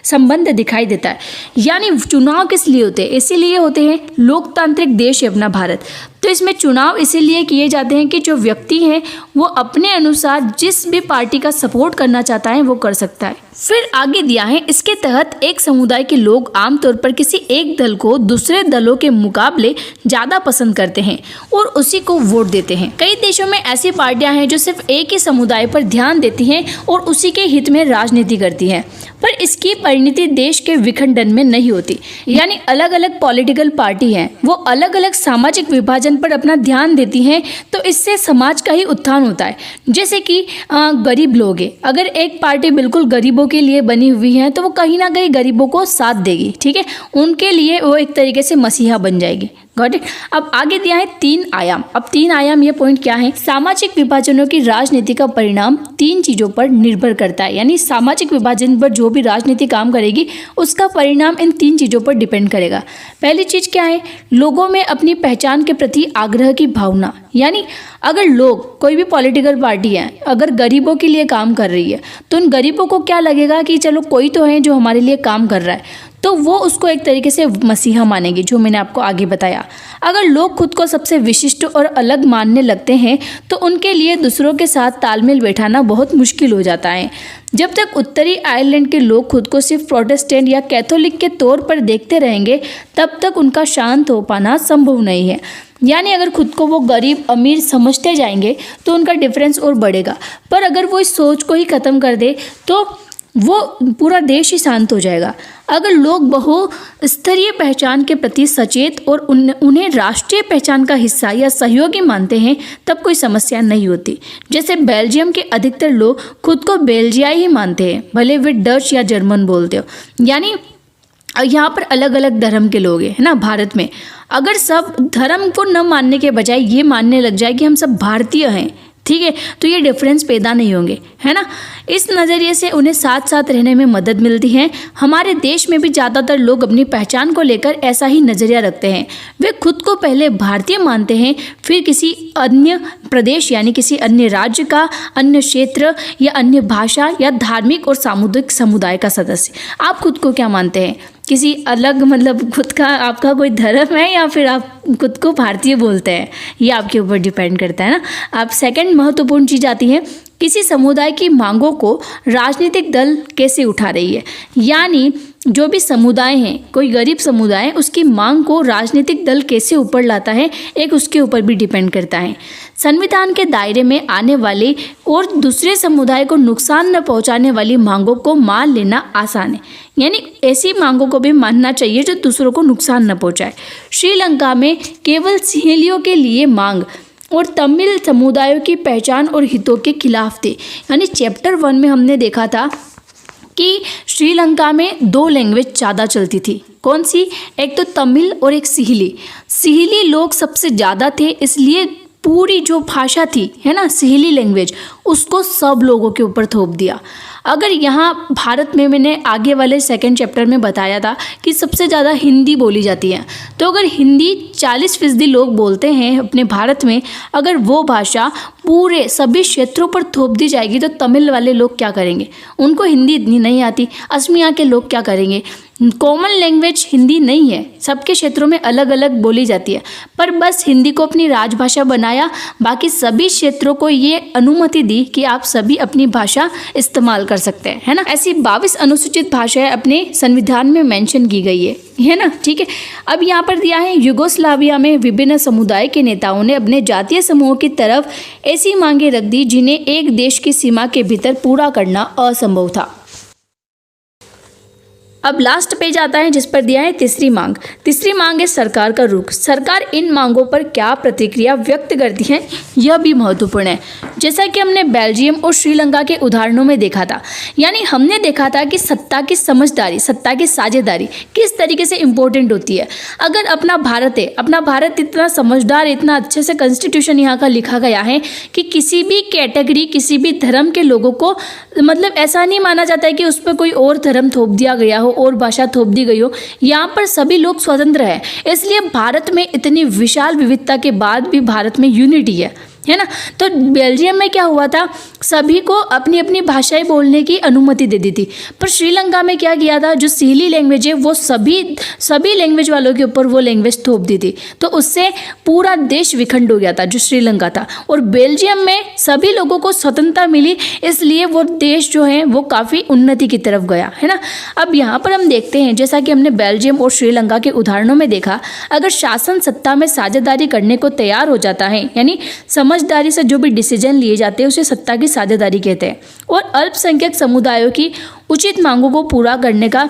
संबंध दिखाई देता है। यानी चुनाव किस लिए होते हैं? इसीलिए होते हैं, लोकतांत्रिक देश है अपना भारत, तो इसमें चुनाव इसीलिए किए जाते हैं कि जो व्यक्ति है वो अपने अनुसार जिस भी पार्टी का सपोर्ट करना चाहता है वो कर सकता है। फिर आगे दिया है, इसके तहत एक समुदाय के लोग आमतौर पर किसी एक दल को दूसरे दलों के मुकाबले ज़्यादा पसंद करते हैं और उसी को वोट देते हैं। कई देशों में ऐसी पार्टियां हैं जो सिर्फ एक ही समुदाय पर ध्यान देती हैं और उसी के हित में राजनीति करती हैं, पर इसकी परिणति देश के विखंडन में नहीं होती। यानी अलग अलग पॉलिटिकल पार्टी हैं, वो अलग अलग सामाजिक विभाजन पर अपना ध्यान देती हैं, तो इससे समाज का ही उत्थान होता है। जैसे कि गरीब लोग हैं, अगर एक पार्टी बिल्कुल गरीबों के लिए बनी हुई है तो वो कहीं ना कहीं गरीबों को साथ देगी, ठीक है, उनके लिए वो एक तरीके से मसीहा बन जाएगी। Got it. अब आगे दिया है 3 आयाम। अब 3 आयाम ये पॉइंट क्या है? सामाजिक विभाजनों की राजनीति का परिणाम 3 चीज़ों पर निर्भर करता है। यानी सामाजिक विभाजन पर जो भी राजनीति काम करेगी उसका परिणाम इन 3 चीज़ों पर डिपेंड करेगा। पहली चीज़ क्या है? लोगों में अपनी पहचान के प्रति आग्रह की भावना। यानी अगर लोग, कोई भी पॉलिटिकल पार्टी है अगर गरीबों के लिए काम कर रही है तो उन गरीबों को क्या लगेगा कि चलो कोई तो है जो हमारे लिए काम कर रहा है, तो वो उसको एक तरीके से मसीहा मानेंगे, जो मैंने आपको आगे बताया। अगर लोग खुद को सबसे विशिष्ट और अलग मानने लगते हैं तो उनके लिए दूसरों के साथ तालमेल बैठाना बहुत मुश्किल हो जाता है। जब तक उत्तरी आयरलैंड के लोग खुद को सिर्फ प्रोटेस्टेंट या कैथोलिक के तौर पर देखते रहेंगे तब तक उनका शांत हो पाना संभव नहीं है। यानी अगर खुद को वो गरीब अमीर समझते जाएंगे तो उनका डिफरेंस और बढ़ेगा, पर अगर वो इस सोच को ही ख़त्म कर दे तो वो पूरा देश ही शांत हो जाएगा। अगर लोग बहुस्तरीय पहचान के प्रति सचेत और उन्हें राष्ट्रीय पहचान का हिस्सा या सहयोगी मानते हैं तब कोई समस्या नहीं होती। जैसे बेल्जियम के अधिकतर लोग खुद को बेल्जियाई ही मानते हैं, भले वे डच या जर्मन बोलते हो। यानी यहाँ पर अलग अलग धर्म के लोग हैं, है ना। भारत में अगर सब धर्म को न मानने के बजाय ये मानने लग जाए कि हम सब भारतीय हैं, ठीक है, तो ये डिफरेंस पैदा नहीं होंगे, है ना। इस नज़रिए से उन्हें साथ साथ रहने में मदद मिलती है। हमारे देश में भी ज़्यादातर लोग अपनी पहचान को लेकर ऐसा ही नज़रिया रखते हैं। वे खुद को पहले भारतीय मानते हैं, फिर किसी अन्य प्रदेश यानी किसी अन्य राज्य का, अन्य क्षेत्र या अन्य भाषा या धार्मिक और सामुदायिक समुदाय का सदस्य। आप खुद को क्या मानते हैं? किसी अलग मतलब खुद का आपका कोई धर्म है या फिर आप खुद को भारतीय बोलते हैं? ये आपके ऊपर डिपेंड करता है ना। अब सेकंड महत्वपूर्ण चीज़ आती है, किसी समुदाय की मांगों को राजनीतिक दल कैसे उठा रही है। यानी जो भी समुदाय हैं, कोई गरीब समुदाय, उसकी मांग को राजनीतिक दल कैसे ऊपर लाता है, एक उसके ऊपर भी डिपेंड करता है। संविधान के दायरे में आने वाली और दूसरे समुदाय को नुकसान न पहुंचाने वाली मांगों को मान लेना आसान है। यानी ऐसी मांगों को भी मानना चाहिए जो दूसरों को नुकसान न पहुंचाए। श्रीलंका में केवल सिंहलियों के लिए मांग और तमिल समुदायों की पहचान और हितों के खिलाफ थे। यानी चैप्टर 1 में हमने देखा था कि श्रीलंका में 2 लैंग्वेज ज़्यादा चलती थी। कौन सी? एक तो तमिल और एक सिंहली। सिंहली लोग सबसे ज़्यादा थे, इसलिए पूरी जो भाषा थी, है ना, सिंहली लैंग्वेज, उसको सब लोगों के ऊपर थोप दिया। अगर यहाँ भारत में मैंने आगे वाले सेकंड चैप्टर में बताया था कि सबसे ज़्यादा हिंदी बोली जाती है, तो अगर हिंदी 40% लोग बोलते हैं अपने भारत में, अगर वो भाषा पूरे सभी क्षेत्रों पर थोप दी जाएगी तो तमिल वाले लोग क्या करेंगे? उनको हिंदी इतनी नहीं आती। असमिया के लोग क्या करेंगे? कॉमन लैंग्वेज हिंदी नहीं है, सबके क्षेत्रों में अलग अलग बोली जाती है, पर बस हिंदी को अपनी राजभाषा बनाया, बाकी सभी क्षेत्रों को ये अनुमति दी कि आप सभी अपनी भाषा इस्तेमाल कर सकते हैं, है ना। ऐसी 22 अनुसूचित भाषाएं अपने संविधान में मेंशन की गई है ना, ठीक है। अब यहाँ पर दिया है, युगोस्लाविया में विभिन्न समुदाय के नेताओं ने अपने जातीय समूहों की तरफ ऐसी मांगें रख दी जिन्हें एक देश की सीमा के भीतर पूरा करना असंभव था। अब लास्ट पेज आता है जिस पर दिया है तीसरी मांग। तीसरी मांग है सरकार का रुख। सरकार इन मांगों पर क्या प्रतिक्रिया व्यक्त करती है, यह भी महत्वपूर्ण है। जैसा कि हमने बेल्जियम और श्रीलंका के उदाहरणों में देखा था, यानी हमने देखा था कि सत्ता की समझदारी, सत्ता की साझेदारी किस तरीके से इम्पोर्टेंट होती है। अगर अपना भारत है, अपना भारत इतना समझदार, इतना अच्छे से कॉन्स्टिट्यूशन यहाँ का लिखा गया है कि किसी भी कैटेगरी, किसी भी धर्म के लोगों को मतलब ऐसा नहीं माना जाता है कि उस पर कोई और धर्म थोप दिया गया हो और भाषा थोप दी गई हो। यहाँ पर सभी लोग स्वतंत्र हैं, इसलिए भारत में इतनी विशाल विविधता के बाद भी भारत में यूनिटी है ना। तो बेल्जियम में क्या हुआ था, सभी को अपनी अपनी भाषाएं बोलने की अनुमति दे दी थी, पर श्रीलंका में क्या किया था, जो सिंहली लैंग्वेज है वो सभी लैंग्वेज वालों के ऊपर वो लैंग्वेज थोप दी थी, तो उससे पूरा देश विखंड हो गया था जो श्रीलंका था। और बेल्जियम में सभी लोगों को स्वतंत्रता मिली, इसलिए वो देश जो है वो काफ़ी उन्नति की तरफ गया, है ना। अब यहाँ पर हम देखते हैं, जैसा कि हमने बेल्जियम और श्रीलंका के उदाहरणों में देखा, अगर शासन सत्ता में साझेदारी करने को तैयार हो जाता है, यानी समझदारी से जो भी डिसीजन लिए जाते हैं उसे सत्ता की साझेदारी कहते हैं, और अल्पसंख्यक समुदायों की उचित मांगों को पूरा करने का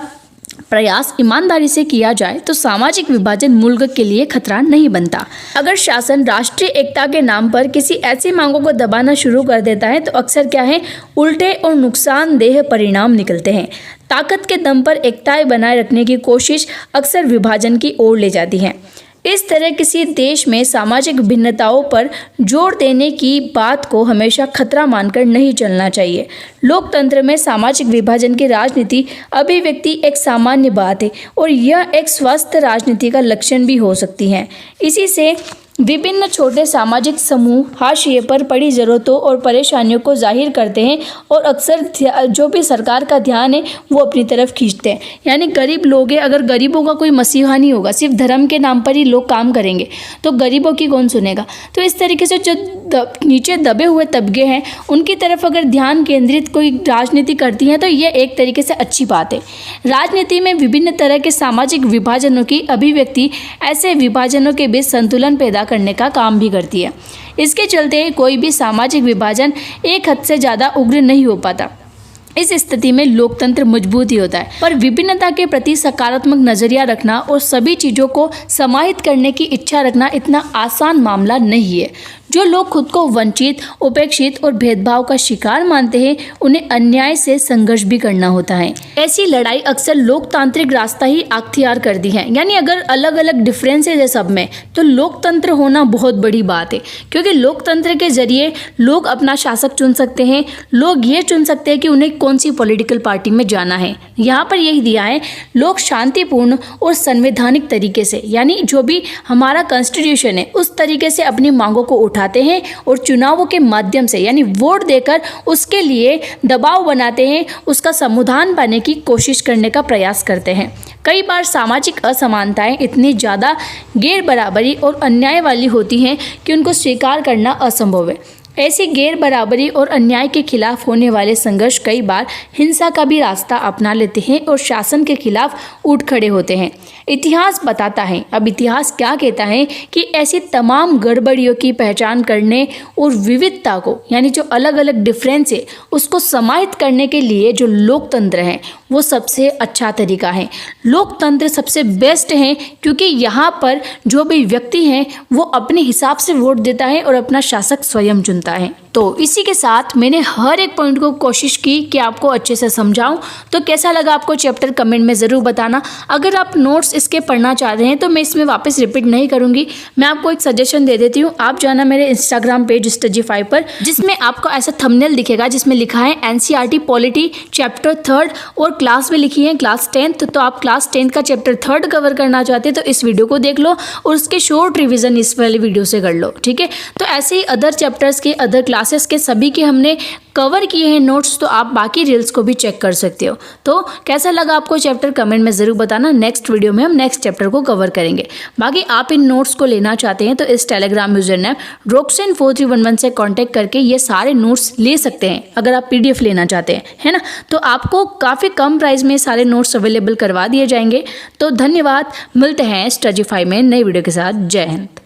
प्रयास ईमानदारी से किया जाए तो सामाजिक विभाजन मुल्क के लिए खतरा नहीं बनता। अगर शासन राष्ट्रीय एकता के नाम पर किसी ऐसी मांगों को दबाना शुरू कर देता है तो अक्सर क्या है, उल्टे और नुकसानदेह परिणाम निकलते हैं। ताकत के दम पर एकताएं बनाए रखने की कोशिश अक्सर विभाजन की ओर ले जाती है। इस तरह किसी देश में सामाजिक भिन्नताओं पर जोर देने की बात को हमेशा खतरा मानकर नहीं चलना चाहिए। लोकतंत्र में सामाजिक विभाजन की राजनीति अभिव्यक्ति एक सामान्य बात है और यह एक स्वस्थ राजनीति का लक्षण भी हो सकती है। इसी से विभिन्न छोटे सामाजिक समूह हाशिए पर पड़ी ज़रूरतों और परेशानियों को जाहिर करते हैं और अक्सर जो भी सरकार का ध्यान है वो अपनी तरफ खींचते हैं। यानी गरीब लोग हैं, अगर गरीबों का कोई मसीहा नहीं होगा, सिर्फ धर्म के नाम पर ही लोग काम करेंगे तो गरीबों की कौन सुनेगा। तो इस तरीके से जो नीचे दबे हुए तबके हैं उनकी तरफ अगर ध्यान केंद्रित कोई राजनीति करती है तो ये एक तरीके से अच्छी बात है। राजनीति में विभिन्न तरह के सामाजिक विभाजनों की अभिव्यक्ति ऐसे विभाजनों के बीच संतुलन पैदा करने का काम भी करती है। इसके चलते कोई भी सामाजिक विभाजन एक हद से ज़्यादा उग्र नहीं हो पाता। इस स्थिति में लोकतंत्र मजबूत ही होता है। पर विभिन्नता के प्रति सकारात्मक नजरिया रखना और सभी चीज़ों को समाहित करने की इच्छा रखना इतना आसान मामला नहीं है। जो लोग खुद को वंचित, उपेक्षित और भेदभाव का शिकार मानते हैं उन्हें अन्याय से संघर्ष भी करना होता है। ऐसी लड़ाई अक्सर लोकतांत्रिक रास्ता ही अख्तियार करती है। यानी अगर अलग अलग डिफरेंसेज है सब में तो लोकतंत्र होना बहुत बड़ी बात है, क्योंकि लोकतंत्र के जरिए लोग अपना शासक चुन सकते हैं। लोग ये चुन सकते हैं कि उन्हें कौन सी पॉलिटिकल पार्टी में जाना है। यहाँ पर यही दिया है, लोग शांतिपूर्ण और संवैधानिक तरीके से, यानी जो भी हमारा कॉन्स्टिट्यूशन है उस तरीके से अपनी मांगों को उठाते हैं और चुनावों के माध्यम से यानी वोट देकर उसके लिए दबाव बनाते हैं, उसका समाधान पाने की कोशिश करने का प्रयास करते हैं। कई बार सामाजिक असमानताएं इतनी ज़्यादा गैर बराबरी और अन्याय वाली होती हैं कि उनको स्वीकार करना असंभव है। ऐसी गैर बराबरी और अन्याय के खिलाफ होने वाले संघर्ष कई बार हिंसा का भी रास्ता अपना लेते हैं और शासन के खिलाफ उठ खड़े होते हैं। इतिहास बताता है, अब इतिहास क्या कहता है कि ऐसी तमाम गड़बड़ियों की पहचान करने और विविधता को, यानी जो अलग अलग डिफरेंस है उसको समाहित करने के लिए जो लोकतंत्र है वो सबसे अच्छा तरीका है। लोकतंत्र सबसे बेस्ट है, क्योंकि यहाँ पर जो भी व्यक्ति हैं वो अपने हिसाब से वोट देता है और अपना शासक स्वयं चुनता है। तो इसी के साथ मैंने हर एक पॉइंट को कोशिश की कि आपको अच्छे से समझाऊं। तो कैसा लगा आपको चैप्टर कमेंट में ज़रूर बताना। अगर आप नोट्स इसके पढ़ना चाह रहे हैं तो मैं इसमें वापस रिपीट नहीं करूंगी, मैं आपको एक सजेशन दे देती हूँ। आप जाना मेरे इंस्टाग्राम पेज स्टडी 5 पर, जिसमें आपको ऐसा थंबनेल दिखेगा जिसमें लिखा है NCERT पॉलिटी चैप्टर 3 और क्लास में लिखी है क्लास 10th। तो आप क्लास 10th का चैप्टर 3 कवर करना चाहते हैं तो इस वीडियो को देख लो और उसके शॉर्ट रिविजन इस वाली वीडियो से कर लो, ठीक है। तो ऐसे ही अदर चैप्टर्स के, अदर क्लासेस के सभी के हमने कवर किए हैं नोट्स, तो आप बाकी रील्स को भी चेक कर सकते हो। तो कैसा लगा आपको चैप्टर कमेंट में ज़रूर बताना। नेक्स्ट वीडियो में हम नेक्स्ट चैप्टर को कवर करेंगे। बाकी आप इन नोट्स को लेना चाहते हैं तो इस टेलीग्राम यूजर नेम roxin4311 से कांटेक्ट करके ये सारे नोट्स ले सकते हैं, अगर आप PDF लेना चाहते हैं, है ना। तो आपको काफ़ी कम प्राइस में सारे नोट्स अवेलेबल करवा दिए जाएंगे। तो धन्यवाद, मिलते हैं स्टडी 5 में नई वीडियो के साथ। जय हिंद।